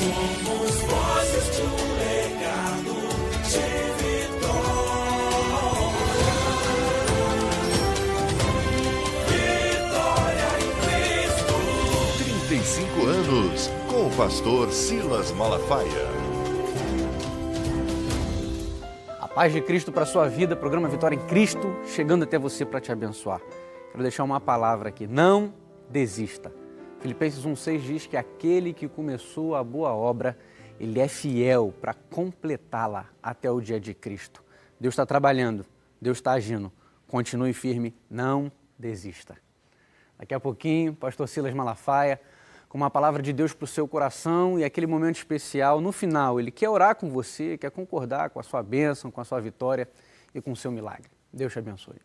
Somos vozes de um legado de vitória em Cristo. 35 anos com o pastor Silas Malafaia. A paz de Cristo para a sua vida, programa Vitória em Cristo, chegando até você para te abençoar. Quero deixar uma palavra aqui, não desista. Filipenses 1,6 diz que aquele que começou a boa obra, ele é fiel para completá-la até o dia de Cristo. Deus está trabalhando, Deus está agindo. Continue firme, não desista. Daqui a pouquinho, pastor Silas Malafaia, com uma palavra de Deus para o seu coração e aquele momento especial, no final, ele quer orar com você, quer concordar com a sua bênção, com a sua vitória e com o seu milagre. Deus te abençoe.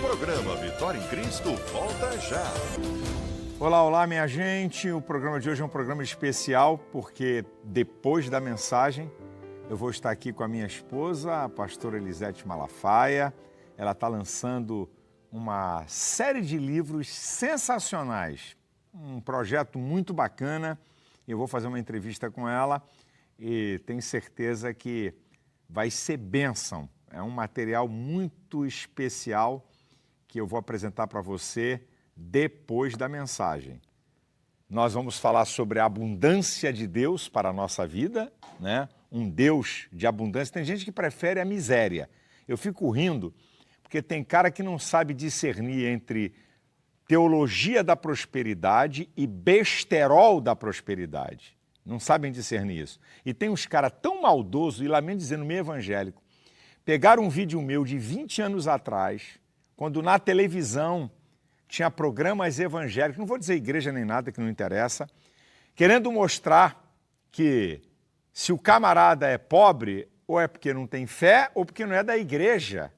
Programa Vitória em Cristo volta já. Olá, olá, minha gente. O programa de hoje é um programa especial porque depois da mensagem eu vou estar aqui com a minha esposa, a pastora Elisete Malafaia. Ela está lançando uma série de livros sensacionais, um projeto muito bacana. Eu vou fazer uma entrevista com ela e tenho certeza que vai ser bênção. É um material muito especial que eu vou apresentar para você depois da mensagem. Nós vamos falar sobre a abundância de Deus para a nossa vida, né? Um Deus de abundância. Tem gente que prefere a miséria. Eu fico rindo, porque tem cara que não sabe discernir entre teologia da prosperidade e besterol da prosperidade. Não sabem discernir isso. E tem uns caras tão maldosos, e lamento dizer no meio evangélico, pegaram um vídeo meu de 20 anos atrás, quando na televisão tinha programas evangélicos, não vou dizer igreja nem nada, que não interessa, querendo mostrar que se o camarada é pobre, ou é porque não tem fé, ou porque não é da igreja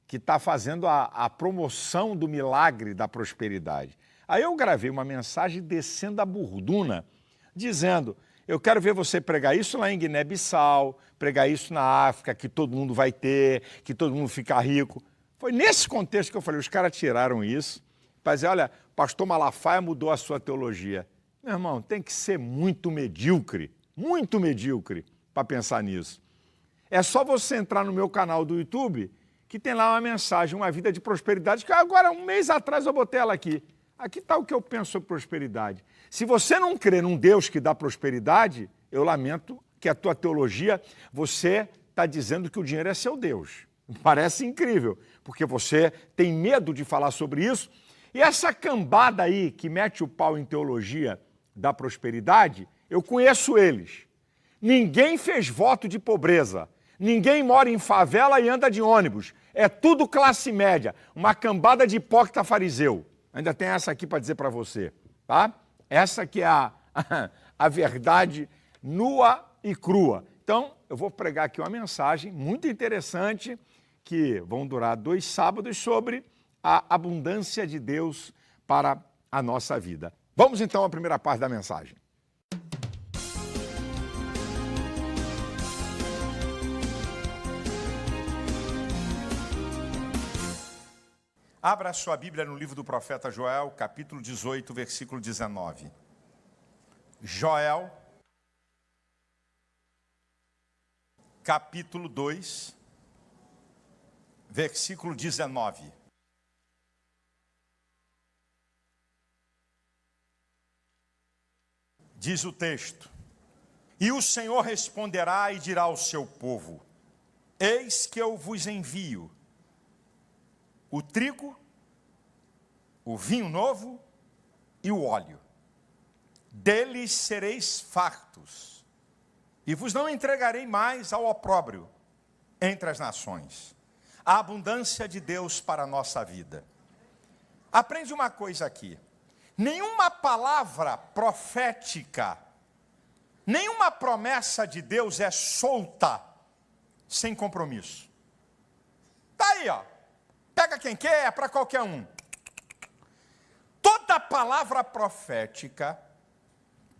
que está fazendo a promoção do milagre da prosperidade. Aí eu gravei uma mensagem descendo a burduna, dizendo, eu quero ver você pregar isso lá em Guiné-Bissau, pregar isso na África, que todo mundo vai ter, que todo mundo fica rico. Foi nesse contexto que eu falei, os caras tiraram isso, para dizer, olha, pastor Malafaia mudou a sua teologia. Meu irmão, tem que ser muito medíocre para pensar nisso. É só você entrar no meu canal do YouTube, que tem lá uma mensagem, uma vida de prosperidade, que agora, um mês atrás, eu botei ela aqui. Aqui está o que eu penso sobre prosperidade. Se você não crê num Deus que dá prosperidade, eu lamento que a tua teologia, você está dizendo que o dinheiro é seu Deus. Parece incrível, porque você tem medo de falar sobre isso. E essa cambada aí que mete o pau em teologia da prosperidade, eu conheço eles. Ninguém fez voto de pobreza. Ninguém mora em favela e anda de ônibus. É tudo classe média. Uma cambada de hipócrita fariseu. Ainda tem essa aqui para dizer para você, tá? Essa que é a verdade nua e crua. Então, eu vou pregar aqui uma mensagem muito interessante que vão durar 2 sábados sobre a abundância de Deus para a nossa vida. Vamos então à primeira parte da mensagem. Abra sua Bíblia no livro do profeta Joel, capítulo 18, versículo 19. Joel, capítulo 2, versículo 19. Diz o texto, e o Senhor responderá e dirá ao seu povo, eis que eu vos envio o trigo, o vinho novo e o óleo. Deles sereis fartos, e vos não entregarei mais ao opróbrio entre as nações. A abundância de Deus para a nossa vida. Aprende uma coisa aqui. Nenhuma palavra profética, nenhuma promessa de Deus é solta, sem compromisso. Está aí, ó. Pega quem quer, é para qualquer um. Toda palavra profética,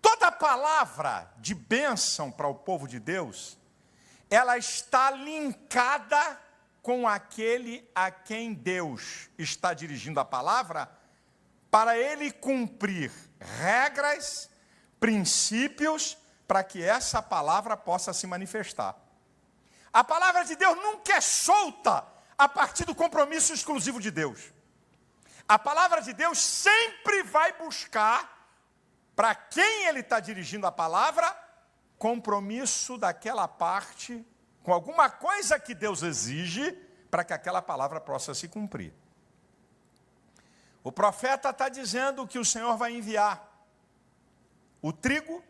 toda palavra de bênção para o povo de Deus, ela está linkada com aquele a quem Deus está dirigindo a palavra para ele cumprir regras, princípios, para que essa palavra possa se manifestar. A palavra de Deus nunca é solta a partir do compromisso exclusivo de Deus. A palavra de Deus sempre vai buscar, para quem ele está dirigindo a palavra, compromisso daquela parte, com alguma coisa que Deus exige, para que aquela palavra possa se cumprir. O profeta está dizendo que o Senhor vai enviar o trigo,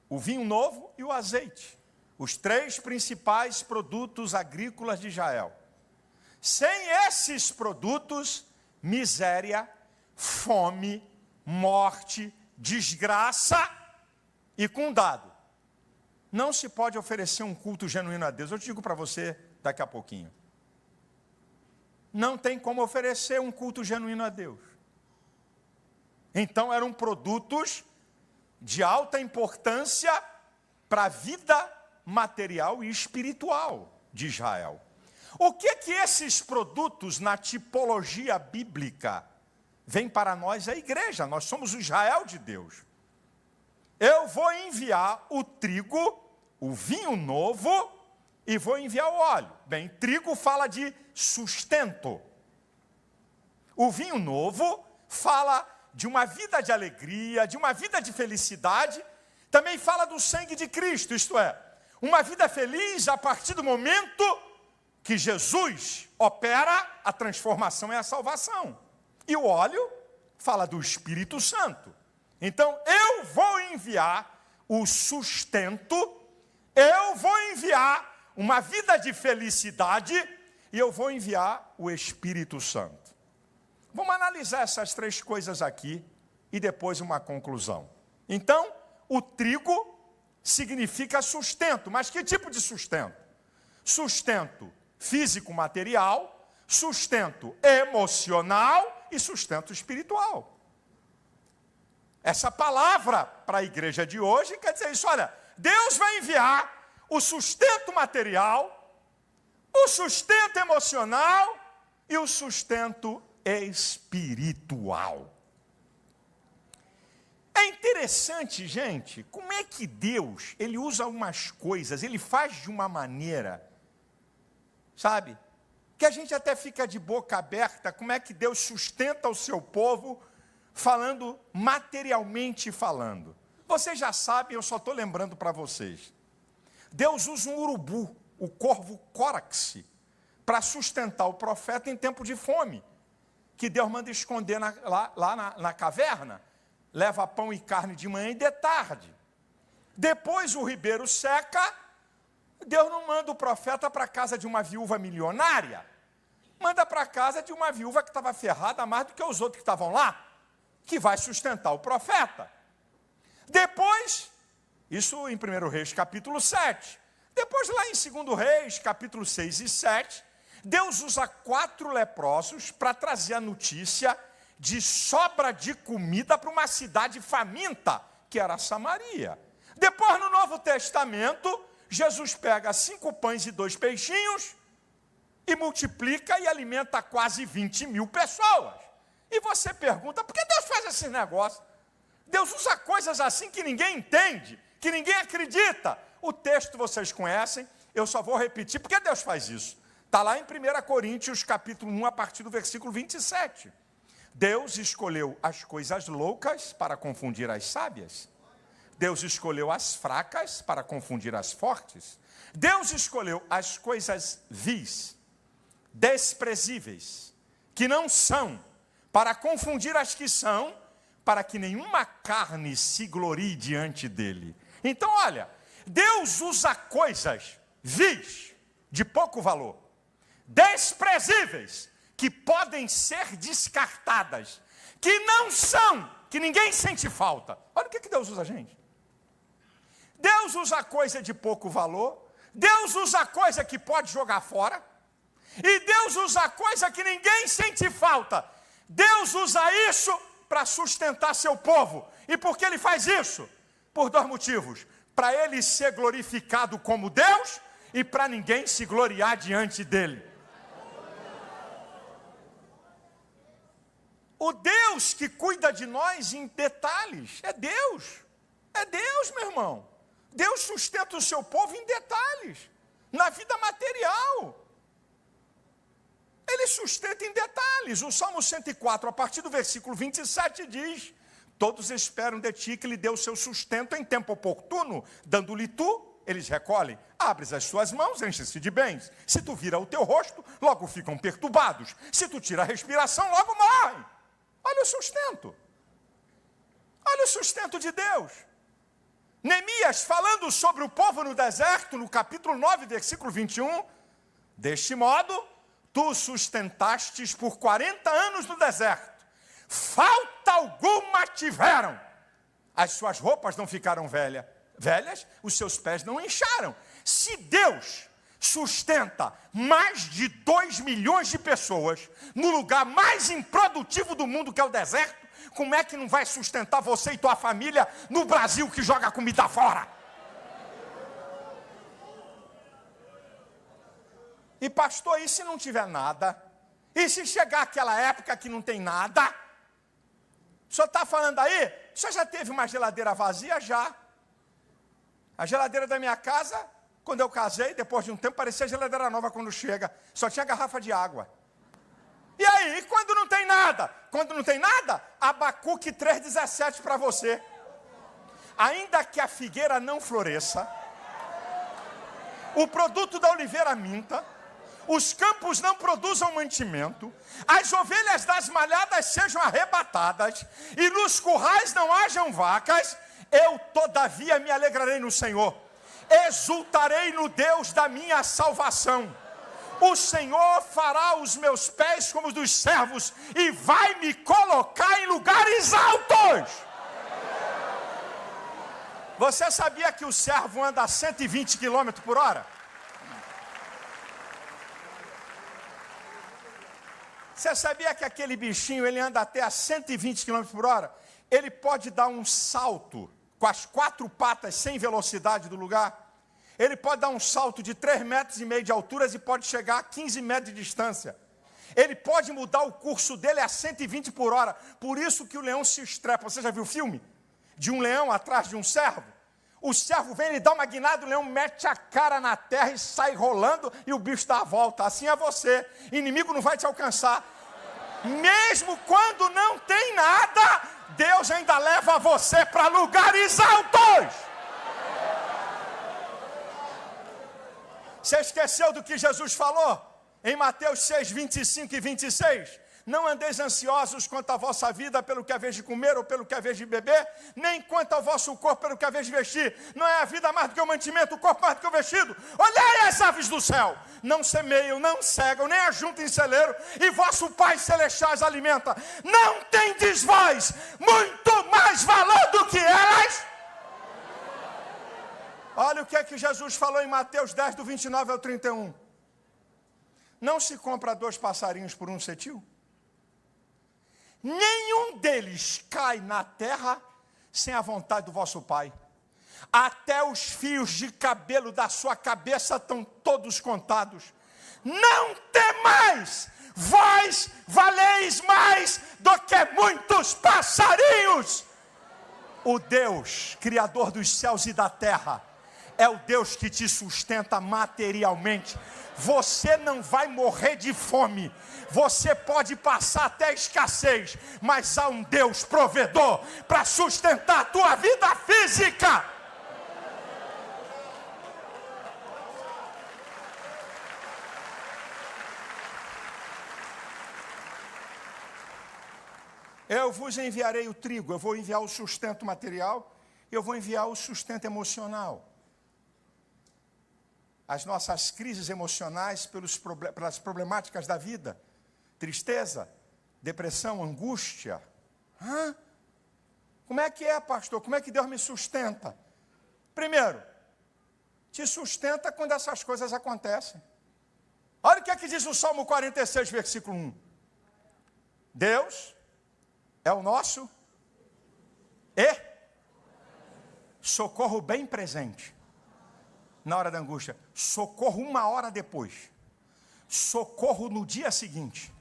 o vinho novo e o azeite. Os 3 principais produtos agrícolas de Israel. Sem esses produtos, miséria, fome, morte, desgraça e com dado. Não se pode oferecer um culto genuíno a Deus. Eu te digo para você daqui a pouquinho. Não tem como oferecer um culto genuíno a Deus. Então eram produtos de alta importância para a vida material e espiritual de Israel. O que esses produtos na tipologia bíblica vêm para nós, a igreja? Nós somos o Israel de Deus. Eu vou enviar o trigo, o vinho novo e vou enviar o óleo. Bem, trigo fala de sustento. O vinho novo fala de uma vida de alegria, de uma vida de felicidade. Também fala do sangue de Cristo, isto é, uma vida feliz a partir do momento que Jesus opera a transformação e a salvação. E o óleo fala do Espírito Santo. Então, eu vou enviar o sustento, eu vou enviar uma vida de felicidade e eu vou enviar o Espírito Santo. Vamos analisar essas 3 coisas aqui e depois uma conclusão. Então, o trigo significa sustento, mas que tipo de sustento? Sustento físico, material, sustento emocional e sustento espiritual. Essa palavra para a igreja de hoje quer dizer isso, olha, Deus vai enviar o sustento material, o sustento emocional e o sustento espiritual. É interessante, gente, como é que Deus, ele usa umas coisas, ele faz de uma maneira, sabe, que a gente até fica de boca aberta, como é que Deus sustenta o seu povo, falando materialmente falando. Vocês já sabem, eu só estou lembrando para vocês. Deus usa um urubu, o corvo córax, para sustentar o profeta em tempo de fome, que Deus manda esconder lá na caverna, leva pão e carne de manhã e de tarde. Depois o ribeiro seca, Deus não manda o profeta para a casa de uma viúva milionária, manda para a casa de uma viúva que estava ferrada mais do que os outros que estavam lá, que vai sustentar o profeta. Depois, isso em 1 Reis capítulo 7, depois lá em 2 Reis capítulo 6 e 7, Deus usa 4 leprosos para trazer a notícia de sobra de comida para uma cidade faminta, que era Samaria. Depois, no Novo Testamento, Jesus pega 5 pães e 2 peixinhos e multiplica e alimenta quase 20.000 pessoas. E você pergunta, por que Deus faz esse negócio? Deus usa coisas assim que ninguém entende, que ninguém acredita. O texto vocês conhecem, eu só vou repetir, por que Deus faz isso? Está lá em 1 Coríntios, capítulo 1, a partir do versículo 27. Deus escolheu as coisas loucas para confundir as sábias. Deus escolheu as fracas para confundir as fortes. Deus escolheu as coisas vis, desprezíveis, que não são, para confundir as que são, para que nenhuma carne se glorie diante dele. Então, olha, Deus usa coisas vis, de pouco valor, desprezíveis, que podem ser descartadas, que não são, que ninguém sente falta. Olha o que Deus usa, gente. Deus usa coisa de pouco valor, Deus usa coisa que pode jogar fora, e Deus usa coisa que ninguém sente falta. Deus usa isso para sustentar seu povo. E por que ele faz isso? Por 2 motivos. Para ele ser glorificado como Deus e para ninguém se gloriar diante dele. O Deus que cuida de nós em detalhes. É Deus, meu irmão. Deus sustenta o seu povo em detalhes, na vida material. Ele sustenta em detalhes. O Salmo 104, a partir do versículo 27, diz: todos esperam de ti que lhe dê o seu sustento em tempo oportuno, dando-lhe tu, eles recolhem. Abres as suas mãos, enchem-se de bens. Se tu vira o teu rosto, logo ficam perturbados. Se tu tira a respiração, logo morrem. Olha o sustento. Olha o sustento de Deus. Neemias, falando sobre o povo no deserto, no capítulo 9, versículo 21, deste modo, tu sustentastes por 40 anos no deserto. Falta alguma tiveram. As suas roupas não ficaram velhas, os seus pés não incharam. Se Deus sustenta mais de 2 milhões de pessoas no lugar mais improdutivo do mundo, que é o deserto, como é que não vai sustentar você e tua família no Brasil, que joga comida fora? E pastor, e se não tiver nada? E se chegar aquela época que não tem nada? O senhor está falando aí? O senhor já teve uma geladeira vazia? Já. A geladeira da minha casa, quando eu casei, depois de um tempo, parecia geladeira nova quando chega. Só tinha garrafa de água. E aí, quando não tem nada? Quando não tem nada, Abacuque 3,17 para você. Ainda que a figueira não floresça, o produto da oliveira minta, os campos não produzam mantimento, as ovelhas das malhadas sejam arrebatadas, e nos currais não hajam vacas, eu todavia me alegrarei no Senhor, exultarei no Deus da minha salvação. O Senhor fará os meus pés como os dos servos e vai me colocar em lugares altos. Você sabia que o servo anda a 120 km por hora? Você sabia que aquele bichinho, ele anda até a 120 km por hora? Ele pode dar um salto com as 4 patas sem velocidade do lugar. Ele pode dar um salto de 3,5 metros de altura e pode chegar a 15 metros de distância. Ele pode mudar o curso dele a 120 por hora. Por isso que o leão se estrepa. Você já viu o filme? De um leão atrás de um cervo? O cervo vem, ele dá uma guinada, o leão mete a cara na terra e sai rolando e o bicho dá a volta. Assim é você. Inimigo não vai te alcançar. Mesmo quando não tem nada, Deus ainda leva você para lugares altos. Você esqueceu do que Jesus falou? Em Mateus 6, 25 e 26. Não andeis ansiosos quanto à vossa vida, pelo que haveis de comer ou pelo que haveis de beber, nem quanto ao vosso corpo, pelo que haveis de vestir. Não é a vida mais do que o mantimento, o corpo mais do que o vestido. Olhai as aves do céu, não semeiam, não cegam, nem ajuntem em celeiro, e vosso Pai Celestial as alimenta. Não tendes vós muito mais valor do que elas? Olha o que é que Jesus falou em Mateus 10, do 29 ao 31. Não se compra 2 passarinhos por um cetil? Nenhum deles cai na terra sem a vontade do vosso Pai. Até os fios de cabelo da sua cabeça estão todos contados. Não temais, vós valeis mais do que muitos passarinhos. O Deus, Criador dos céus e da terra, é o Deus que te sustenta materialmente. Você não vai morrer de fome. Você pode passar até escassez, mas há um Deus provedor para sustentar a tua vida física. Eu vos enviarei o trigo, eu vou enviar o sustento material, eu vou enviar o sustento emocional. As nossas crises emocionais pelas problemáticas da vida, tristeza, depressão, angústia. Como é que é, pastor? Como é que Deus me sustenta? Primeiro, te sustenta quando essas coisas acontecem. Olha o que é que diz o Salmo 46, versículo 1. Deus é o nosso socorro bem presente. Na hora da angústia, socorro 1 hora depois, socorro no dia seguinte,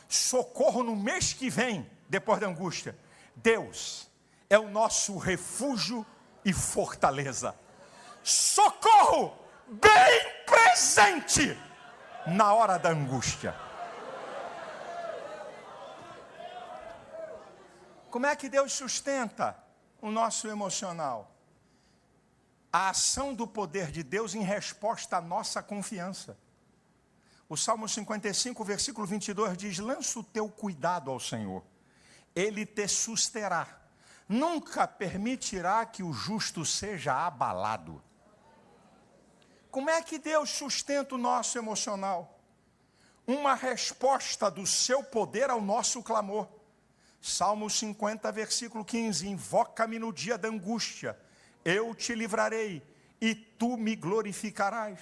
socorro no mês que vem, depois da angústia. Deus é o nosso refúgio e fortaleza. Socorro bem presente na hora da angústia. Como é que Deus sustenta o nosso emocional? A ação do poder de Deus em resposta à nossa confiança. O Salmo 55, versículo 22 diz: lança o teu cuidado ao Senhor, Ele te susterá, nunca permitirá que o justo seja abalado. Como é que Deus sustenta o nosso emocional? Uma resposta do seu poder ao nosso clamor. Salmo 50, versículo 15, invoca-me no dia da angústia, eu te livrarei e tu me glorificarás.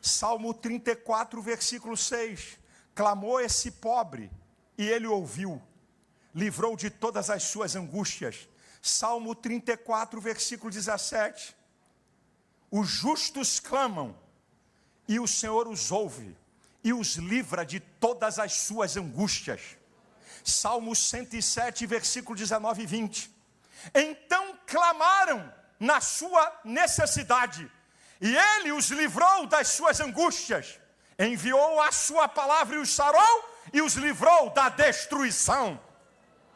Salmo 34, versículo 6, clamou esse pobre e ele ouviu, livrou de todas as suas angústias. Salmo 34, versículo 17, os justos clamam e o Senhor os ouve e os livra de todas as suas angústias. Salmo 107, versículo 19 e 20, então clamaram na sua necessidade, e Ele os livrou das suas angústias, enviou a sua palavra e os sarou, e os livrou da destruição.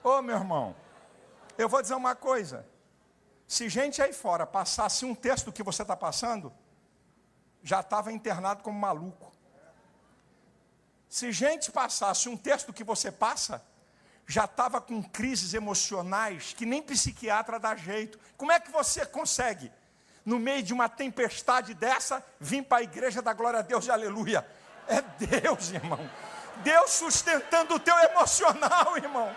Ô meu irmão, eu vou dizer uma coisa, se gente aí fora passasse um texto do que você está passando, já estava internado como maluco. Se gente passasse um texto do que você passa, já estava com crises emocionais que nem psiquiatra dá jeito. Como é que você consegue, no meio de uma tempestade dessa, vir para a igreja da glória a Deus e aleluia? É Deus, irmão. Deus sustentando o teu emocional, irmão.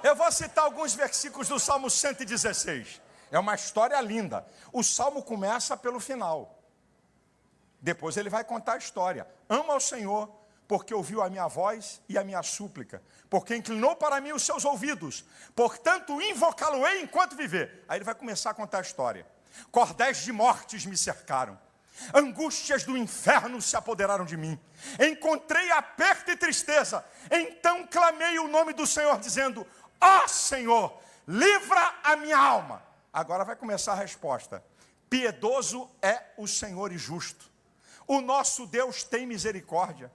Eu vou citar alguns versículos do Salmo 116. É uma história linda. O Salmo começa pelo final. Depois ele vai contar a história. Ama ao Senhor, porque ouviu a minha voz e a minha súplica, porque inclinou para mim os seus ouvidos, portanto invocá-lo-ei enquanto viver. Aí ele vai começar a contar a história. Cordéis de mortes me cercaram, angústias do inferno se apoderaram de mim, encontrei aperto e tristeza, então clamei o nome do Senhor, dizendo: ó Senhor, livra a minha alma. Agora vai começar a resposta. Piedoso é o Senhor e justo, o nosso Deus tem misericórdia,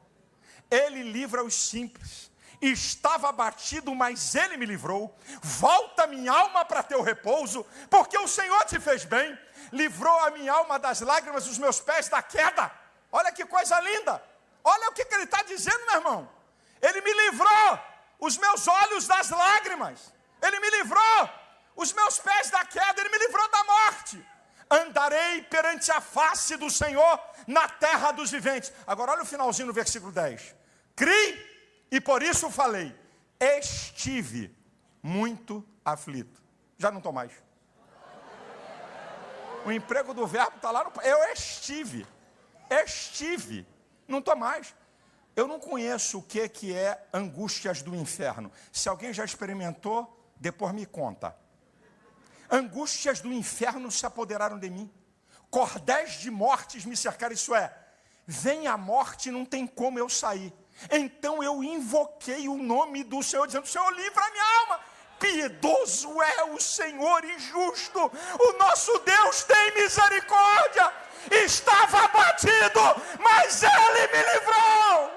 Ele livra os simples. Estava abatido, mas Ele me livrou. Volta minha alma para teu repouso, porque o Senhor te fez bem. Livrou a minha alma das lágrimas, os meus pés da queda. Olha que coisa linda. Olha o que Ele está dizendo, meu irmão. Ele me livrou os meus olhos das lágrimas. Ele me livrou os meus pés da queda. Ele me livrou da morte. Andarei perante a face do Senhor na terra dos viventes. Agora olha o finalzinho no versículo 10. Criei e por isso falei, estive muito aflito. Já não estou mais. O emprego do verbo está lá no... Eu estive, não estou mais. Eu não conheço o que é angústias do inferno. Se alguém já experimentou, depois me conta. Angústias do inferno se apoderaram de mim. Cordéis de mortes me cercaram, isso é, vem a morte, não tem como eu sair. Então eu invoquei o nome do Senhor, dizendo: Senhor, livra a minha alma. Piedoso é o Senhor e justo, o nosso Deus tem misericórdia. Estava abatido, mas Ele me livrou.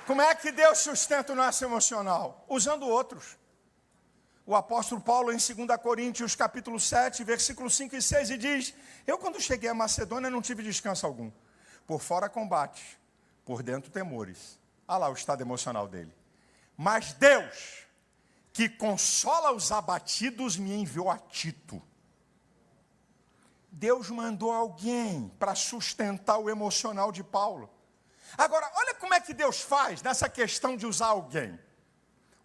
Como é que Deus sustenta o nosso emocional? Usando outros. O apóstolo Paulo, em 2 Coríntios, capítulo 7, versículos 5 e 6, e diz: eu, quando cheguei a Macedônia, não tive descanso algum. Por fora combates, por dentro temores. Olha lá o estado emocional dele. Mas Deus, que consola os abatidos, me enviou a Tito. Deus mandou alguém para sustentar o emocional de Paulo. Agora, olha como é que Deus faz nessa questão de usar alguém.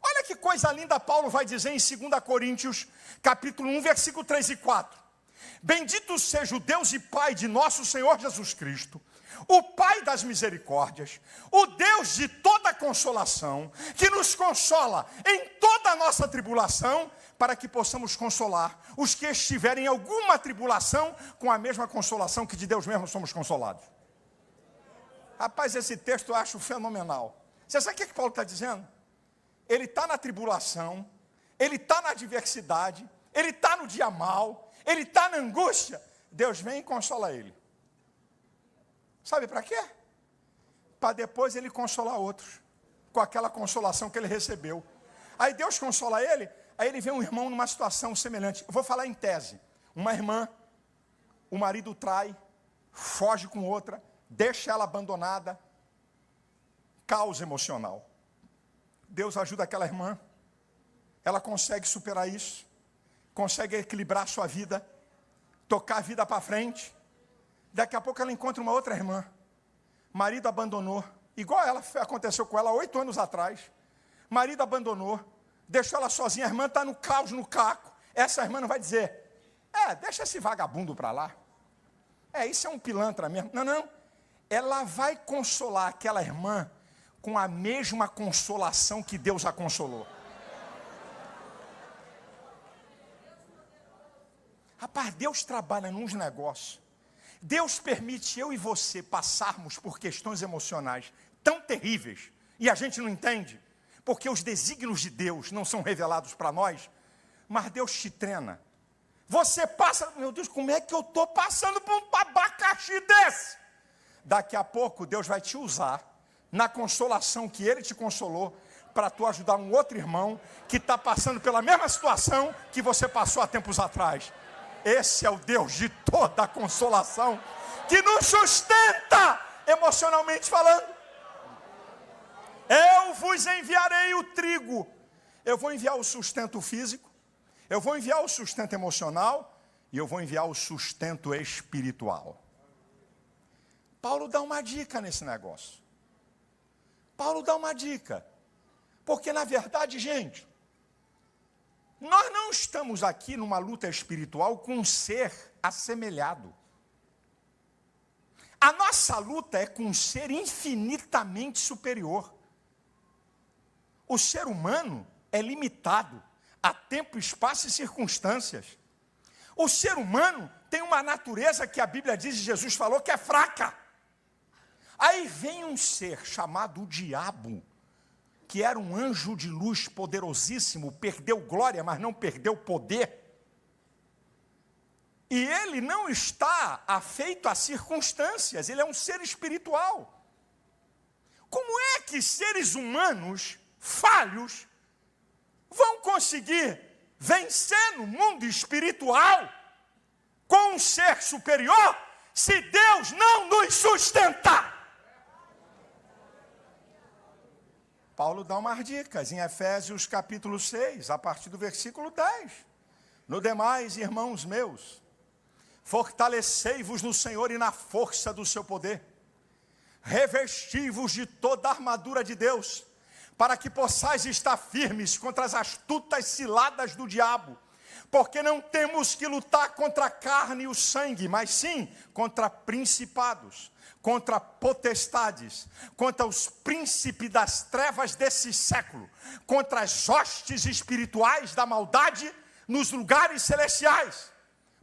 Olha que coisa linda Paulo vai dizer em 2 Coríntios, capítulo 1, versículo 3 e 4. Bendito seja o Deus e Pai de nosso Senhor Jesus Cristo, o Pai das misericórdias, o Deus de toda consolação, que nos consola em toda a nossa tribulação, para que possamos consolar os que estiverem em alguma tribulação com a mesma consolação que de Deus mesmo somos consolados. Rapaz, esse texto eu acho fenomenal. Você sabe o que Paulo está dizendo? Ele está na tribulação, ele está na adversidade, ele está no dia mal, ele está na angústia. Deus vem e consola ele. Sabe para quê? Para depois ele consolar outros, com aquela consolação que ele recebeu. Aí Deus consola ele, aí ele vê um irmão numa situação semelhante. Eu vou falar em tese. Uma irmã, o marido trai, foge com outra, deixa ela abandonada, caos emocional. Deus ajuda aquela irmã, ela consegue superar isso, consegue equilibrar a sua vida, tocar a vida para frente. Daqui a pouco ela encontra uma outra irmã, marido abandonou, igual aconteceu com ela 8 anos atrás. Marido abandonou, deixou ela sozinha, a irmã está no caos, no caco. Essa irmã não vai dizer, deixa esse vagabundo para lá. Isso é um pilantra mesmo. Não. Ela vai consolar aquela irmã com a mesma consolação que Deus a consolou. Rapaz, Deus trabalha nos negócios. Deus permite eu e você passarmos por questões emocionais tão terríveis, e a gente não entende, porque os desígnios de Deus não são revelados para nós, mas Deus te treina. Você passa, meu Deus, como é que eu estou passando por um abacaxi desse? Daqui a pouco Deus vai te usar na consolação que Ele te consolou, para tu ajudar um outro irmão que está passando pela mesma situação que você passou há tempos atrás. Esse é o Deus de toda a consolação, que nos sustenta emocionalmente falando. Eu vos enviarei o trigo. Eu vou enviar o sustento físico, eu vou enviar o sustento emocional, e eu vou enviar o sustento espiritual. Paulo dá uma dica nesse negócio. Paulo dá uma dica. Porque, na verdade, gente, nós não estamos aqui numa luta espiritual com um ser assemelhado. A nossa luta é com um ser infinitamente superior. O ser humano é limitado a tempo, espaço e circunstâncias. O ser humano tem uma natureza que a Bíblia diz, e Jesus falou, que é fraca. Aí vem um ser chamado o diabo, que era um anjo de luz poderosíssimo, perdeu glória, mas não perdeu poder. E ele não está afeito a circunstâncias, ele é um ser espiritual. Como é que seres humanos falhos vão conseguir vencer no mundo espiritual com um ser superior, se Deus não nos sustentar? Paulo dá umas dicas em Efésios capítulo 6, a partir do versículo 10. No demais, irmãos meus, fortalecei-vos no Senhor e na força do seu poder. Revesti-vos de toda a armadura de Deus, para que possais estar firmes contra as astutas ciladas do diabo. Porque não temos que lutar contra a carne e o sangue, mas sim contra principados, contra potestades, contra os príncipes das trevas desse século, contra as hostes espirituais da maldade nos lugares celestiais.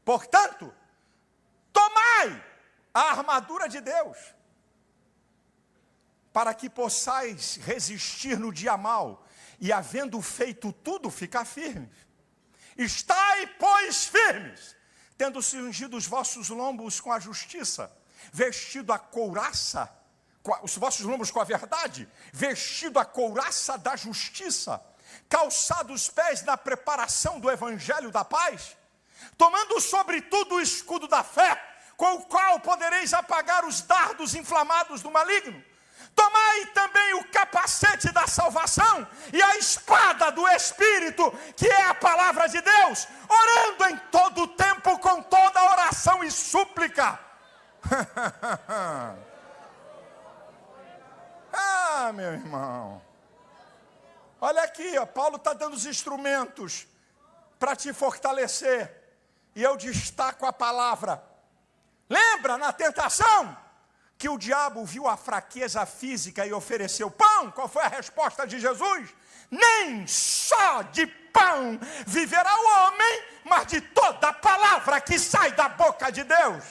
Portanto, tomai a armadura de Deus, para que possais resistir no dia mau, e havendo feito tudo, ficar firmes. Estai, pois, firmes, tendo cingido os vossos lombos com a justiça, vestido a couraça, os vossos lombos com a verdade, vestido a couraça da justiça, calçado os pés na preparação do evangelho da paz, tomando sobretudo o escudo da fé, com o qual podereis apagar os dardos inflamados do maligno. Tomai também o capacete da salvação e a espada do Espírito, que é a palavra de Deus, orando em todo o tempo com toda oração e súplica. Ah, meu irmão, olha aqui, ó, Paulo está dando os instrumentos para te fortalecer, e eu destaco a palavra. Lembra na tentação? que o diabo viu a fraqueza física e ofereceu pão. Qual foi a resposta de Jesus? Nem só de pão viverá o homem, mas de toda a palavra que sai da boca de Deus.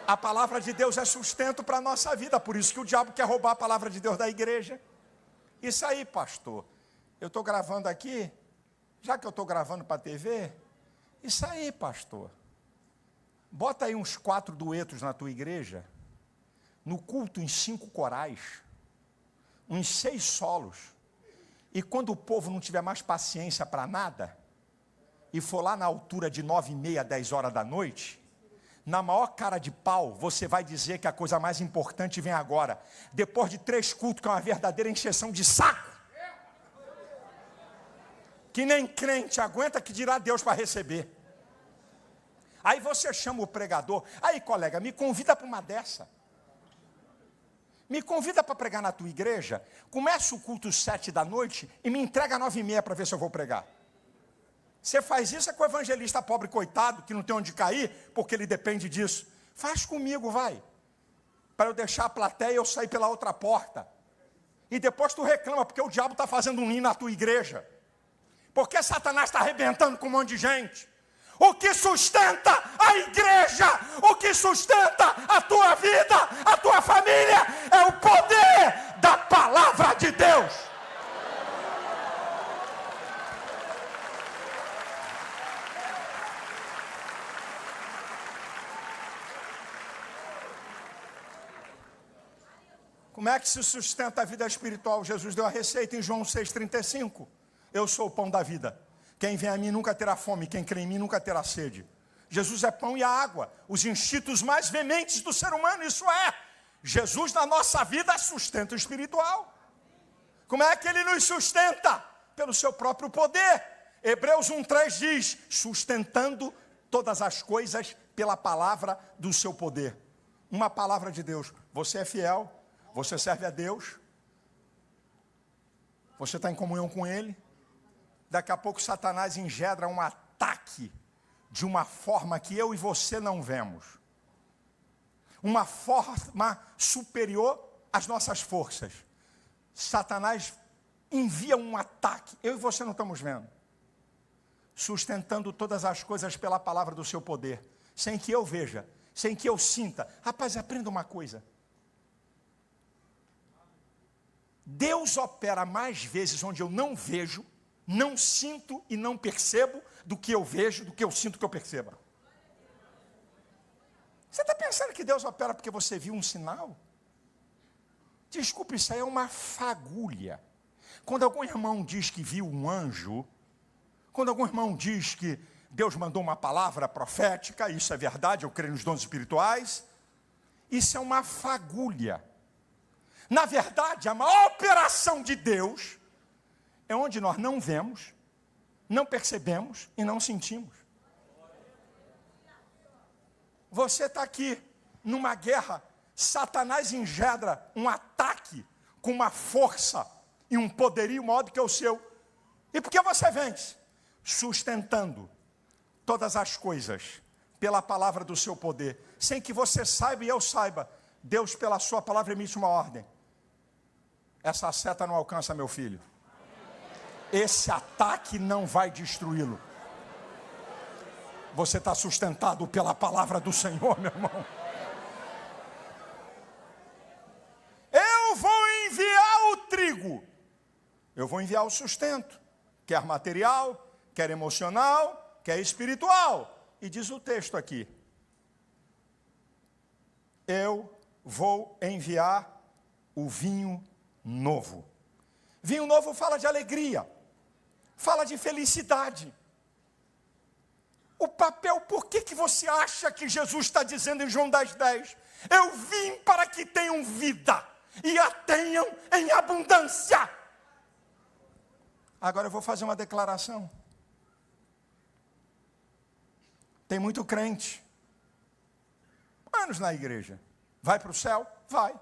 A palavra de Deus é sustento para a nossa vida, por isso que o diabo quer roubar a palavra de Deus da igreja. Isso aí, pastor, eu estou gravando aqui, já que eu estou gravando para a TV, isso aí, pastor, bota aí uns 4 duetos na tua igreja, no culto em 5 corais, uns 6 solos, e quando o povo não tiver mais paciência para nada, e for lá na altura de 9h30, 10 horas da noite, na maior cara de pau, você vai dizer que a coisa mais importante vem agora, depois de 3 cultos, que é uma verdadeira encheção de saco, que nem crente aguenta, que dirá Deus para receber. Aí você chama o pregador, aí colega, me convida para uma dessa. Me convida para pregar na tua igreja, começa o culto 7 da noite e me entrega 9h30 para ver se eu vou pregar. Você faz isso é com o evangelista pobre coitado, que não tem onde cair, porque ele depende disso. Faz comigo, vai. Para eu deixar a plateia e eu sair pela outra porta. E depois tu reclama, porque o diabo está fazendo um ninho na tua igreja. Porque Satanás está arrebentando com um monte de gente. O que sustenta a igreja, o que sustenta a tua vida, a tua família, é o poder da palavra de Deus. Como é que se sustenta a vida espiritual? Jesus deu a receita em João 6,35. Eu sou o pão da vida. Quem vem a mim nunca terá fome, quem crê em mim nunca terá sede. Jesus é pão e a água, os instintos mais veementes do ser humano, isso é. Jesus na nossa vida é sustento espiritual. Como é que ele nos sustenta? Pelo seu próprio poder. Hebreus 1,3 diz, sustentando todas as coisas pela palavra do seu poder. Uma palavra de Deus. Você é fiel, você serve a Deus, você está em comunhão com Ele. Daqui a pouco Satanás engendra um ataque de uma forma que eu e você não vemos. Uma forma superior às nossas forças. Satanás envia um ataque, eu e você não estamos vendo. Sustentando todas as coisas pela palavra do seu poder. Sem que eu veja, sem que eu sinta. Rapaz, aprenda uma coisa. Deus opera mais vezes onde eu não vejo, não sinto e não percebo do que eu vejo, do que eu sinto que eu perceba. Você está pensando que Deus opera porque você viu um sinal? Desculpe, isso aí é uma fagulha. Quando algum irmão diz que viu um anjo, quando algum irmão diz que Deus mandou uma palavra profética, isso é verdade, eu creio nos dons espirituais, isso é uma fagulha. Na verdade, a maior operação de Deus é onde nós não vemos, não percebemos e não sentimos. Você está aqui numa guerra, Satanás engendra um ataque com uma força e um poderio maior do que o seu. E por que você vence? Sustentando todas as coisas pela palavra do seu poder, sem que você saiba e eu saiba. Deus, pela sua palavra, emite uma ordem. Essa seta não alcança meu filho. Esse ataque não vai destruí-lo. Você está sustentado pela palavra do Senhor, meu irmão. Eu vou enviar o trigo. Eu vou enviar o sustento. Quer material, quer emocional, quer espiritual. E diz o texto aqui. Eu vou enviar o vinho novo. Vinho novo fala de alegria. Fala de felicidade. O papel, por que você acha que Jesus está dizendo em João 10,10? Eu vim para que tenham vida e a tenham em abundância. Agora eu vou fazer uma declaração. Tem muito crente, anos na igreja. Vai para o céu? Vai.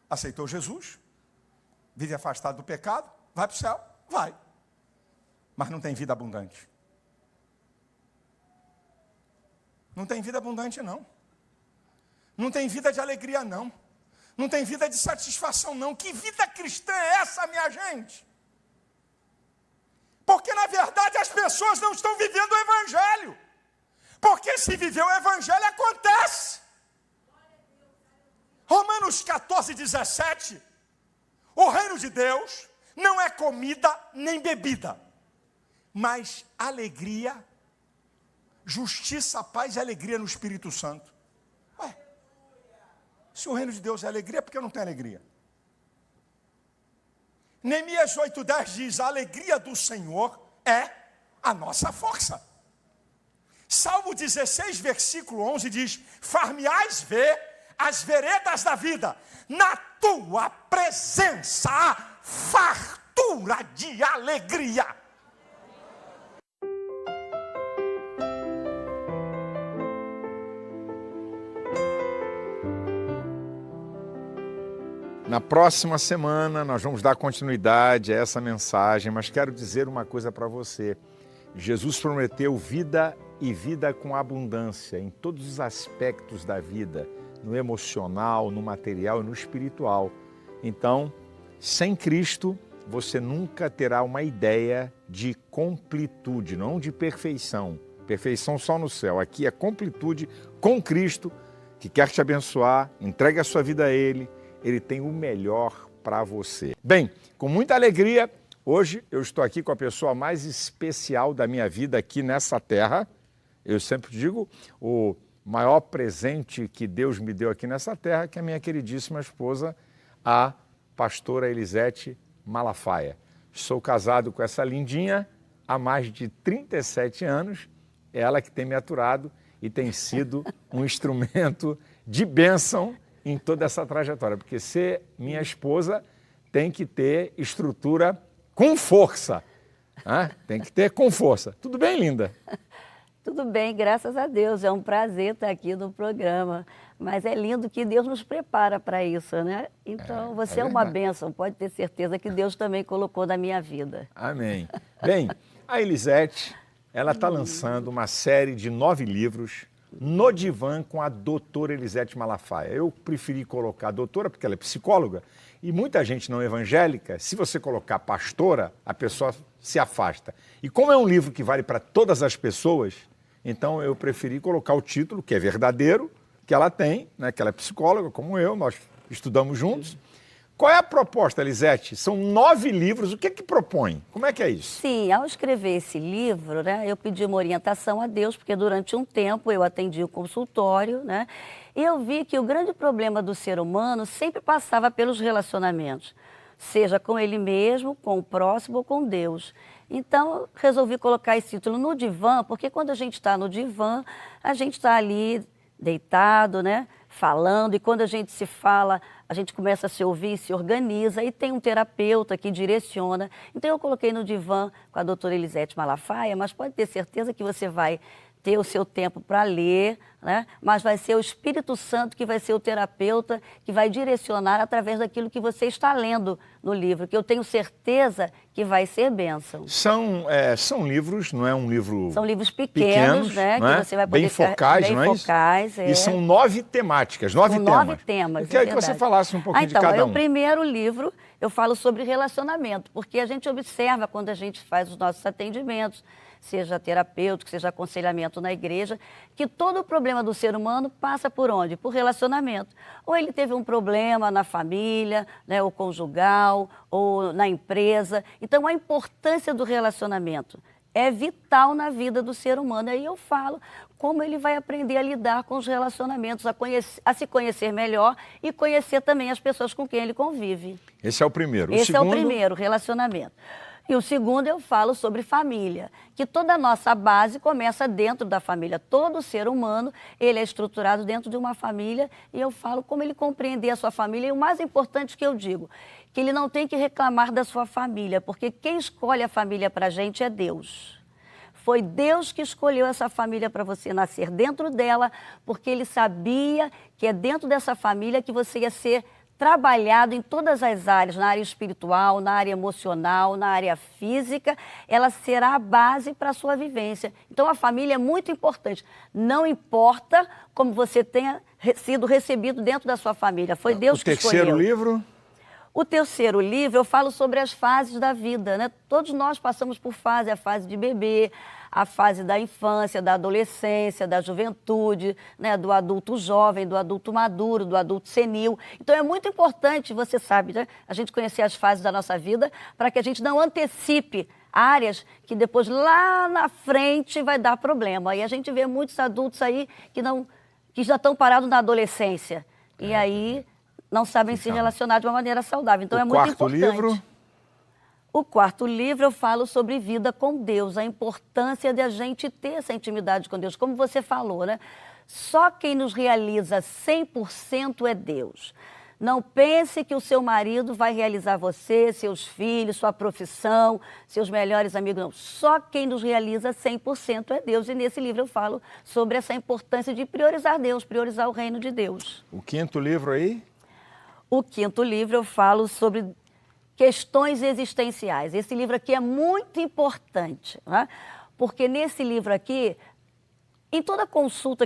Aceitou Jesus? Vive afastado do pecado? Vai para o céu? Vai. Mas não tem vida abundante. Não tem vida abundante, não. Não tem vida de alegria, não. Não tem vida de satisfação, não. Que vida cristã é essa, minha gente? Porque, na verdade, as pessoas não estão vivendo o Evangelho. Porque se viver o Evangelho, acontece. Romanos 14, 17. O reino de Deus não é comida nem bebida, mas alegria, justiça, paz e alegria no Espírito Santo. Ué, se o reino de Deus é alegria, por que não tem alegria? Neemias 8,10 diz, a alegria do Senhor é a nossa força. Salmo 16, versículo 11 diz, far-me-ás ver as veredas da vida, na tua presença há fartura de alegria. Na próxima semana nós vamos dar continuidade a essa mensagem, mas quero dizer uma coisa para você. Jesus prometeu vida e vida com abundância em todos os aspectos da vida, no emocional, no material e no espiritual. Então, sem Cristo, você nunca terá uma ideia de completude, não de perfeição. Perfeição só no céu. Aqui é completude com Cristo, que quer te abençoar, entregue a sua vida a Ele. Ele tem o melhor para você. Bem, com muita alegria, hoje eu estou aqui com a pessoa mais especial da minha vida aqui nessa terra. Eu sempre digo, o maior presente que Deus me deu aqui nessa terra, que é a minha queridíssima esposa, a pastora Elisete Malafaia. Sou casado com essa lindinha há mais de 37 anos, ela que tem me aturado e tem sido um instrumento de bênção em toda essa trajetória, porque ser minha esposa tem que ter estrutura com força, né? Tem que ter com força. Tudo bem, linda? Tudo bem, graças a Deus. É um prazer estar aqui no programa. Mas é lindo que Deus nos prepara para isso, né? Então, você é uma bênção, pode ter certeza que Deus também colocou na minha vida. Amém. Bem, a Elisete, ela está lançando uma série de 9 livros no divã com a doutora Elisete Malafaia. Eu preferi colocar a doutora porque ela é psicóloga e muita gente não evangélica, se você colocar pastora, a pessoa se afasta. E como é um livro que vale para todas as pessoas, então eu preferi colocar o título, que é verdadeiro, que ela tem, né, que ela é psicóloga, como eu, nós estudamos juntos. Qual é a proposta, Elisete? São 9 livros, o que é que propõe? Como é que é isso? Sim, ao escrever esse livro, né, eu pedi uma orientação a Deus, porque durante um tempo eu atendi o consultório, né, e eu vi que o grande problema do ser humano sempre passava pelos relacionamentos, seja com ele mesmo, com o próximo ou com Deus. Então, resolvi colocar esse título no divã, porque quando a gente está no divã, a gente está ali deitado, né, falando, e quando a gente se fala, a gente começa a se ouvir, se organiza, e tem um terapeuta que direciona. Então, eu coloquei no divã com a doutora Elisete Malafaia, mas pode ter certeza que você vai ter o seu tempo para ler, né? Mas vai ser o Espírito Santo que vai ser o terapeuta, que vai direcionar através daquilo que você está lendo no livro, que eu tenho certeza que vai ser bênção. São livros, não é um livro... São livros pequenos, né? Não é? Que você vai poder bem focais, bem não é focais, isso? E são 9 temáticas, 9 São temas. 9 temas, Eu queria que verdade. você falasse um pouquinho de então, cada um. O primeiro livro, eu falo sobre relacionamento, porque a gente observa quando a gente faz os nossos atendimentos, seja terapêutico, seja aconselhamento na igreja, que todo o problema do ser humano passa por onde? Por relacionamento. Ou ele teve um problema na família, né, ou conjugal, ou na empresa. Então, a importância do relacionamento é vital na vida do ser humano. Aí eu falo como ele vai aprender a lidar com os relacionamentos, a se conhecer melhor e conhecer também as pessoas com quem ele convive. Esse é o primeiro. Esse é o primeiro, relacionamento. E o segundo eu falo sobre família, que toda a nossa base começa dentro da família. Todo ser humano, ele é estruturado dentro de uma família, e eu falo como ele compreender a sua família. E o mais importante que eu digo, que ele não tem que reclamar da sua família, porque quem escolhe a família para a gente é Deus. Foi Deus que escolheu essa família para você nascer dentro dela, porque Ele sabia que é dentro dessa família que você ia ser trabalhado em todas as áreas, na área espiritual, na área emocional, na área física, ela será a base para a sua vivência. Então, a família é muito importante. Não importa como você tenha sido recebido dentro da sua família. Foi Deus que escolheu. O terceiro livro? O terceiro livro, eu falo sobre as fases da vida, né? Todos nós passamos por fase, a fase de bebê, a fase da infância, da adolescência, da juventude, né? Do adulto jovem, do adulto maduro, do adulto senil. Então é muito importante, você sabe, né? A gente conhecer as fases da nossa vida para que a gente não antecipe áreas que depois lá na frente vai dar problema. E a gente vê muitos adultos aí que já estão parados na adolescência. E aí não sabem se relacionar de uma maneira saudável. Então é muito importante. O quarto livro? O quarto livro eu falo sobre vida com Deus, a importância de a gente ter essa intimidade com Deus. Como você falou, né? Só quem nos realiza 100% é Deus. Não pense que o seu marido vai realizar você, seus filhos, sua profissão, seus melhores amigos. Não. Só quem nos realiza 100% é Deus. E nesse livro eu falo sobre essa importância de priorizar Deus, priorizar o reino de Deus. O quinto livro aí? O quinto livro eu falo sobre questões existenciais. Esse livro aqui é muito importante, né? Porque nesse livro aqui, em toda consulta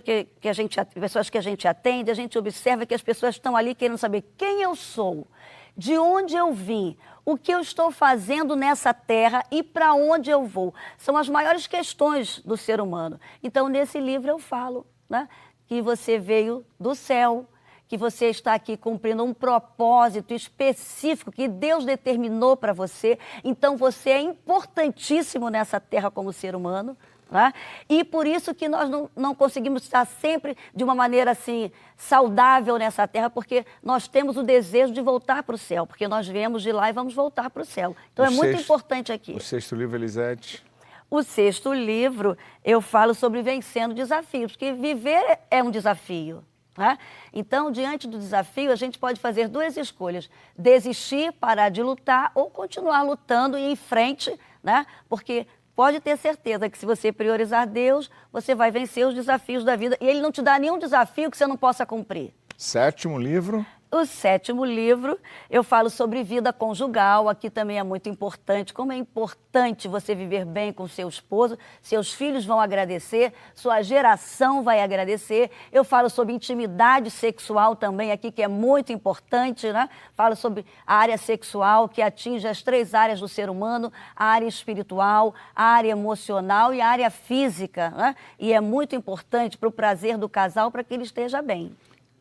pessoas que a gente atende, a gente observa que as pessoas estão ali querendo saber quem eu sou, de onde eu vim, o que eu estou fazendo nessa terra e para onde eu vou. São as maiores questões do ser humano. Então, nesse livro eu falo, né, que você veio do céu, que você está aqui cumprindo um propósito específico que Deus determinou para você. Então, você é importantíssimo nessa terra como ser humano. Tá? E por isso que nós não conseguimos estar sempre de uma maneira assim saudável nessa terra, porque nós temos o desejo de voltar para o céu, porque nós viemos de lá e vamos voltar para o céu. Então, muito importante aqui. O sexto livro, Elisete? O sexto livro, eu falo sobre vencendo desafios, porque viver é um desafio. Tá? Então, diante do desafio, a gente pode fazer duas escolhas: desistir, parar de lutar, ou continuar lutando e ir em frente, né? Porque pode ter certeza que se você priorizar Deus, você vai vencer os desafios da vida. E Ele não te dá nenhum desafio que você não possa cumprir. Sétimo livro? O sétimo livro, eu falo sobre vida conjugal. Aqui também é muito importante. Como é importante você viver bem com seu esposo. Seus filhos vão agradecer, sua geração vai agradecer. Eu falo sobre intimidade sexual também aqui, que é muito importante, né? Falo sobre a área sexual, que atinge as 3 áreas do ser humano: a área espiritual, a área emocional e a área física, né? E é muito importante para o prazer do casal, para que ele esteja bem.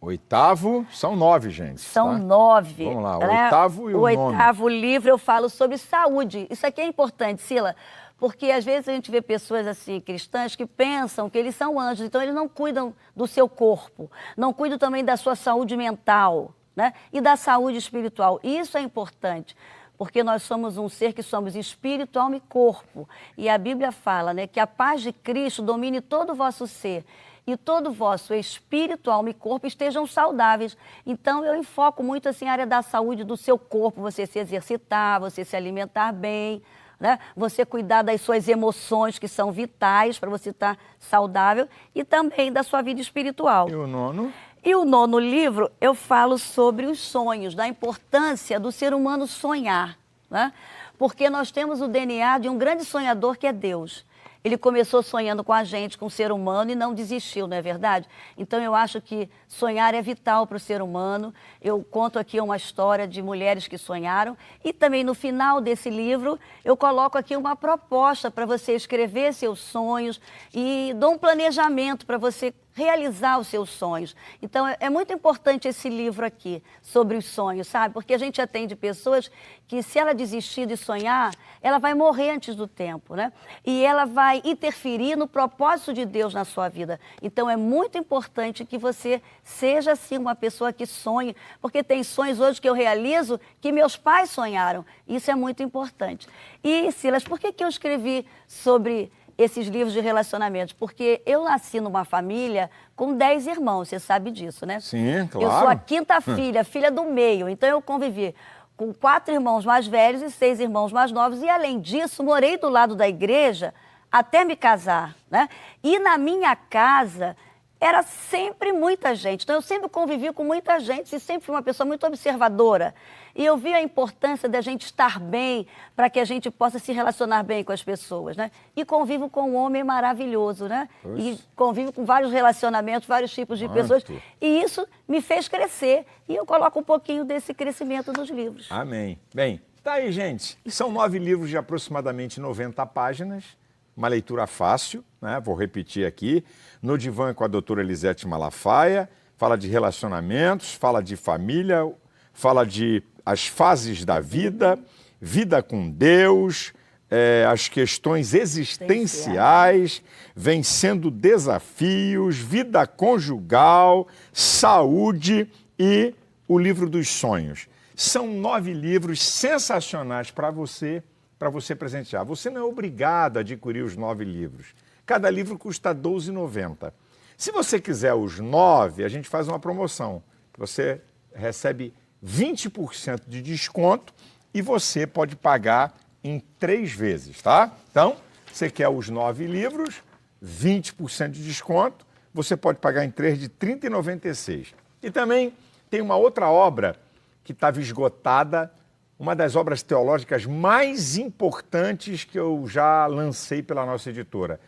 Oitavo, são 9, gente. São tá? 9. Vamos lá, o né? oitavo e o nono. Oitavo livro eu falo sobre saúde. Isso aqui é importante, Sila, porque às vezes a gente vê pessoas assim, cristãs, que pensam que eles são anjos, então eles não cuidam do seu corpo, não cuidam também da sua saúde mental, né? E da saúde espiritual. E isso é importante, porque nós somos um ser que somos espírito, alma e corpo. E a Bíblia fala, né, que a paz de Cristo domine todo o vosso ser, e todo o vosso espírito, alma e corpo estejam saudáveis. Então, eu enfoco muito assim, a área da saúde do seu corpo, você se exercitar, você se alimentar bem, né? Você cuidar das suas emoções, que são vitais para você estar saudável, e também da sua vida espiritual. E o nono? E o nono livro, eu falo sobre os sonhos, da importância do ser humano sonhar, né? Porque nós temos o DNA de um grande sonhador, que é Deus. Ele começou sonhando com a gente, com o ser humano, e não desistiu, não é verdade? Então, eu acho que sonhar é vital para o ser humano. Eu conto aqui uma história de mulheres que sonharam. E também, no final desse livro, eu coloco aqui uma proposta para você escrever seus sonhos e dou um planejamento para você realizar os seus sonhos. Então, é muito importante esse livro aqui, sobre os sonhos, sabe? Porque a gente atende pessoas que, se ela desistir de sonhar, ela vai morrer antes do tempo, né? E ela vai interferir no propósito de Deus na sua vida. Então, é muito importante que você seja, assim, uma pessoa que sonhe, porque tem sonhos hoje que eu realizo que meus pais sonharam. Isso é muito importante. E, Silas, por que eu escrevi sobre esses livros de relacionamentos? Porque eu nasci numa família com 10 irmãos, você sabe disso, né? Sim, claro. Eu sou a quinta filha, filha do meio, então eu convivi com 4 irmãos mais velhos e 6 irmãos mais novos, e além disso, morei do lado da igreja até me casar, né? E na minha casa era sempre muita gente. Então, eu sempre convivi com muita gente e sempre fui uma pessoa muito observadora. E eu vi a importância da gente estar bem para que a gente possa se relacionar bem com as pessoas, né? E convivo com um homem maravilhoso, né? E convivo com vários relacionamentos, vários tipos de pessoas. E isso me fez crescer. E eu coloco um pouquinho desse crescimento nos livros. Amém. Bem, tá aí, gente. São 9 livros de aproximadamente 90 páginas. Uma leitura fácil, né? Vou repetir aqui. No Divã com a doutora Elisete Malafaia. Fala de relacionamentos, fala de família, fala de as fases da vida, vida com Deus, as questões existenciais, vencendo desafios, vida conjugal, saúde e o livro dos sonhos. São 9 livros sensacionais para você presentear. Você não é obrigado a adquirir os 9 livros. Cada livro custa R$ 12,90. Se você quiser os 9, a gente faz uma promoção. Você recebe 20% de desconto e você pode pagar em 3 vezes, tá? Então, você quer os 9 livros, 20% de desconto, você pode pagar em 3 de R$ 30,96. E também tem uma outra obra que estava esgotada, uma das obras teológicas mais importantes que eu já lancei pela nossa editora.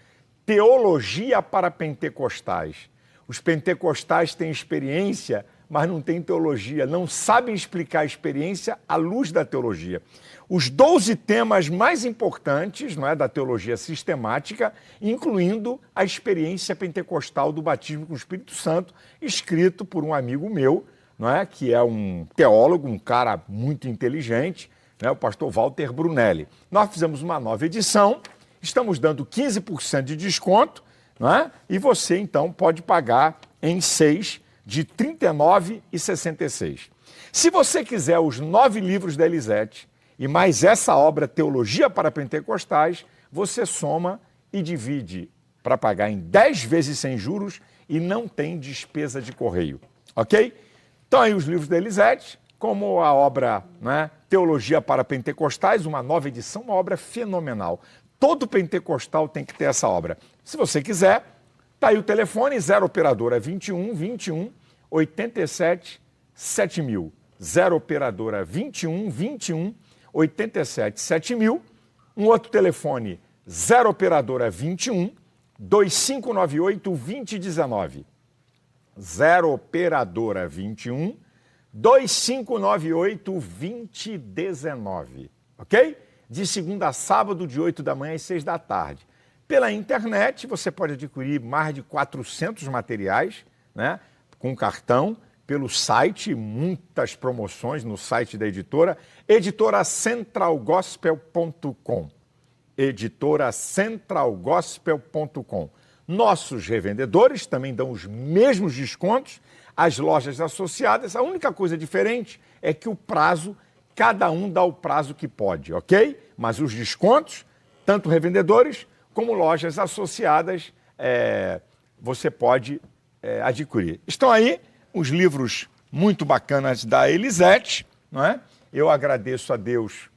Teologia para Pentecostais. Os pentecostais têm experiência, mas não têm teologia, não sabem explicar a experiência à luz da teologia. Os 12 temas mais importantes, não é, da teologia sistemática, incluindo a experiência pentecostal do batismo com o Espírito Santo, escrito por um amigo meu, não é, que é um teólogo, um cara muito inteligente, né, o pastor Walter Brunelli. Nós fizemos uma nova edição, estamos dando 15% de desconto, não é? E você, então, pode pagar em 6 de R$ 39,66. Se você quiser os 9 livros da Elisete e mais essa obra Teologia para Pentecostais, você soma e divide para pagar em 10 vezes sem juros e não tem despesa de correio, ok? Então aí os livros da Elisete, como a obra, né, Teologia para Pentecostais, uma nova edição, uma obra fenomenal. Todo pentecostal tem que ter essa obra. Se você quiser, tá aí o telefone, 0 operadora 21 21 87 7000. 0 operadora 21 21 87 7000. Um outro telefone, 0 operadora 21 2598 2019. 0 operadora 21 2598 2019. Ok? De segunda a sábado, de 8 da manhã às 6 da tarde. Pela internet, você pode adquirir mais de 400 materiais, né, com cartão, pelo site, muitas promoções no site da editora, editoracentralgospel.com. editoracentralgospel.com. Nossos revendedores também dão os mesmos descontos, as lojas associadas. A única coisa diferente é que o prazo, cada um dá o prazo que pode, ok? Mas os descontos, tanto revendedores como lojas associadas, você pode adquirir. Estão aí os livros muito bacanas da Elisete, não é? Eu agradeço a Deus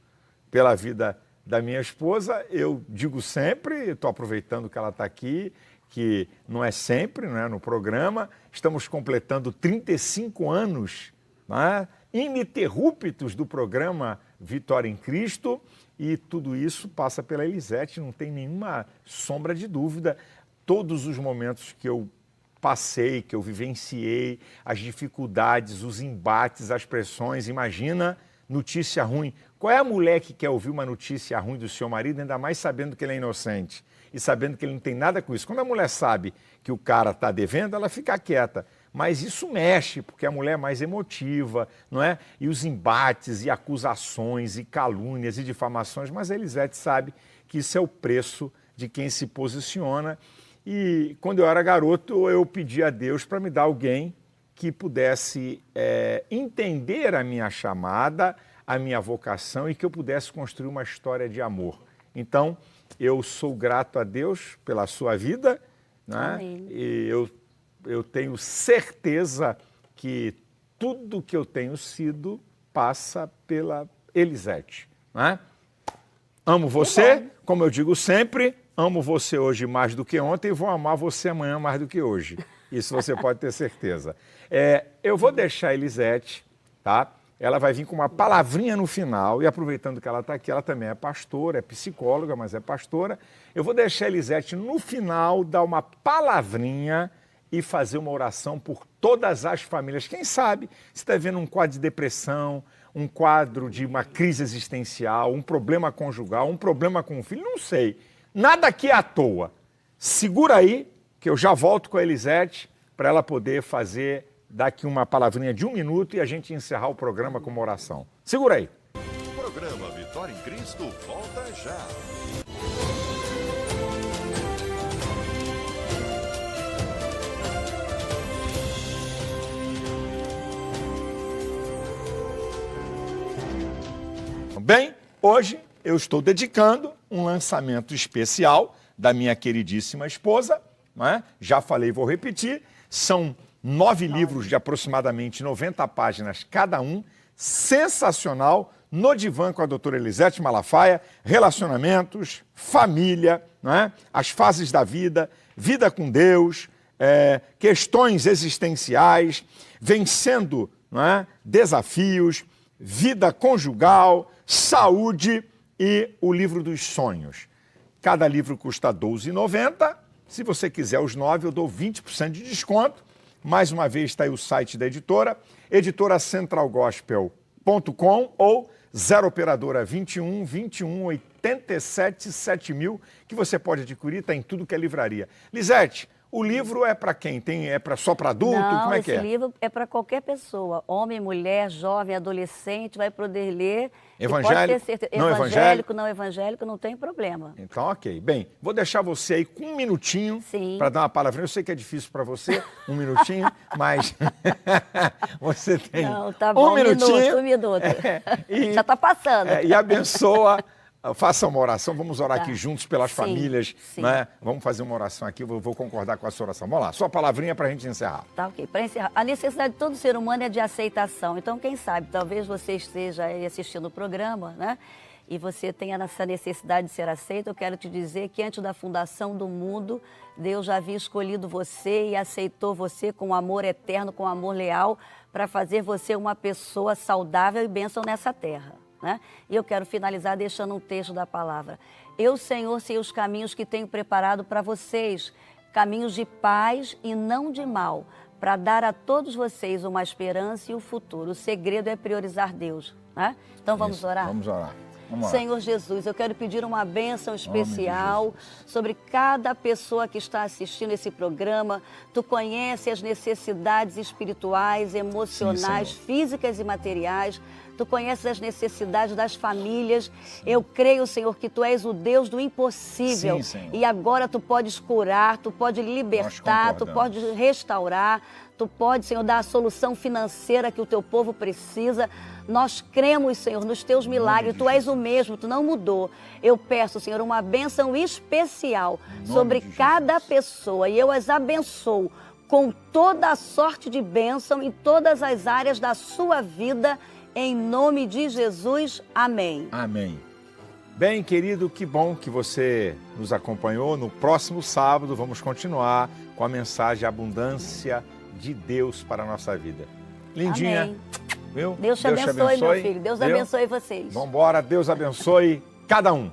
pela vida da minha esposa. Eu digo sempre, estou aproveitando que ela está aqui, que não é sempre, não é, no programa. Estamos completando 35 anos, não é, ininterruptos do programa Vitória em Cristo, e tudo isso passa pela Elisete, não tem nenhuma sombra de dúvida. Todos os momentos que eu passei, que eu vivenciei, as dificuldades, os embates, as pressões, imagina notícia ruim. Qual é a mulher que quer ouvir uma notícia ruim do seu marido, ainda mais sabendo que ele é inocente e sabendo que ele não tem nada com isso? Quando a mulher sabe que o cara está devendo, ela fica quieta. Mas isso mexe, porque a mulher é mais emotiva, não é? E os embates, e acusações, e calúnias, e difamações, mas a Elisete sabe que isso é o preço de quem se posiciona. E quando eu era garoto, eu pedi a Deus para me dar alguém que pudesse entender a minha chamada, a minha vocação, e que eu pudesse construir uma história de amor. Então, eu sou grato a Deus pela sua vida, né? Amém. E eu tenho certeza que tudo que eu tenho sido passa pela Elisete, né? Amo você, como eu digo sempre, amo você hoje mais do que ontem e vou amar você amanhã mais do que hoje. Isso você pode ter certeza. Eu vou deixar a Elisete, tá? Ela vai vir com uma palavrinha no final, e aproveitando que ela está aqui, ela também é pastora, é psicóloga, mas é pastora. Eu vou deixar a Elisete no final dar uma palavrinha e fazer uma oração por todas as famílias. Quem sabe você está vendo um quadro de depressão, um quadro de uma crise existencial, um problema conjugal, um problema com o filho, não sei. Nada aqui é à toa. Segura aí, que eu já volto com a Elisete para ela poder fazer daqui uma palavrinha de 1 minuto e a gente encerrar o programa com uma oração. Segura aí. O programa Vitória em Cristo volta já. Bem, hoje eu estou dedicando um lançamento especial da minha queridíssima esposa, não é? Já falei, vou repetir, são 9 livros de aproximadamente 90 páginas cada um, sensacional, no divã com a doutora Elisete Malafaia, relacionamentos, família, não é? As fases da vida, vida com Deus, questões existenciais, vencendo, não é? Desafios, vida conjugal, saúde e o livro dos sonhos. Cada livro custa R$ 12,90. Se você quiser os 9, eu dou 20% de desconto. Mais uma vez está aí o site da editora, editoracentralgospel.com ou 0 operadora 21 21 87 7000, que você pode adquirir, está em tudo que é livraria. Lisete, o livro é para quem? Só para adulto? Não, como é que é? Esse livro é para qualquer pessoa, homem, mulher, jovem, adolescente, vai poder ler. Evangélico, pode ter certeza. não evangélico? Não evangélico, não tem problema. Então, ok. Bem, vou deixar você aí com 1 minutinho para dar uma palavrinha. Eu sei que é difícil para você, 1 minutinho, mas você tem Não, tá bom, 1 minutinho. 1 minuto. Já está passando. E abençoa. Faça uma oração, vamos orar aqui juntos pelas Sim, famílias, sim. né? Vamos fazer uma oração aqui, eu vou concordar com a sua oração. Vamos lá, sua palavrinha para a gente encerrar. Tá, ok. Para encerrar, a necessidade de todo ser humano é de aceitação. Então, quem sabe, talvez você esteja aí assistindo o programa, né? E você tenha essa necessidade de ser aceito. Eu quero te dizer que antes da fundação do mundo, Deus já havia escolhido você e aceitou você com amor eterno, com amor leal, para fazer você uma pessoa saudável e bênção nessa terra. Né? E eu quero finalizar deixando um texto da palavra. Eu, Senhor, sei os caminhos que tenho preparado para vocês, caminhos de paz e não de mal, para dar a todos vocês uma esperança e um futuro. O segredo é priorizar Deus. Né? Então vamos orar? Vamos orar. Vamos lá. Senhor Jesus, eu quero pedir uma bênção especial sobre cada pessoa que está assistindo esse programa. Tu conheces as necessidades espirituais, emocionais, Sim, físicas e materiais. Tu conheces as necessidades das famílias. Eu creio, Senhor, que Tu és o Deus do impossível. Sim, Senhor. E agora Tu podes curar, Tu podes libertar, Tu podes restaurar. Tu pode, Senhor, dar a solução financeira que o Teu povo precisa. Nós cremos, Senhor, nos Teus milagres. Tu és o mesmo, Tu não mudou. Eu peço, Senhor, uma bênção especial sobre cada pessoa. E eu as abençoo com toda a sorte de bênção em todas as áreas da sua vida. Em nome de Jesus, amém. Amém. Bem, querido, que bom que você nos acompanhou. No próximo sábado vamos continuar com a mensagem Abundância de Deus para a nossa vida. Lindinha, Amém. Viu? Deus te abençoe, meu filho. Deus Viu? abençoe vocês. Vamos embora, Deus abençoe cada um.